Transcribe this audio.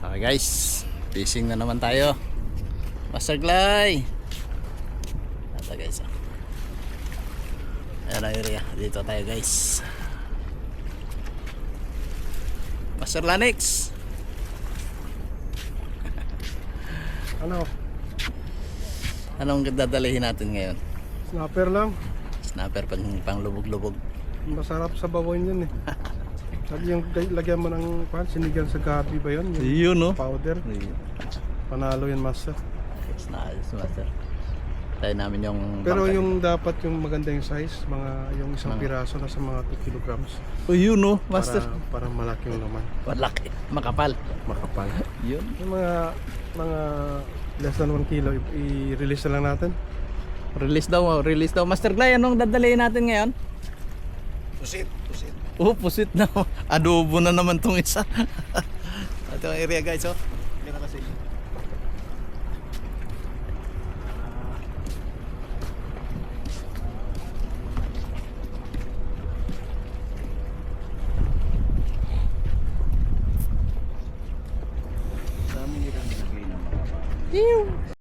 Okay guys, fishing na naman tayo. Master Glay. Ito guys. Ayan ang area. Dito tayo guys. Master Lanix. Ano? Anong dadalhin natin ngayon? Snapper lang. Snapper pang lubog-lubog. Masarap sa bawon yun eh. Sabi yung lagyan mo ng sinigang sa gabi ba yun? Yung Yun no? powder. Panalo yan master. Yes, nice master. Tayo namin yung Pero bangka. yung dapat yung maganda yung size, yung isang piraso na sa mga 2 kilograms. Oh yun no, master. Para malaki yung laman. Malaki, makapal. Makapal. Yun. Yung mga less than 1 kilo, i-release na lang natin. Release daw. Master Glay, anong dadalhin natin ngayon? Pusit. Oh, pusit na. Adobo na naman tong isa. Ito ang area guys, oh. Hindi na kasi. Ew.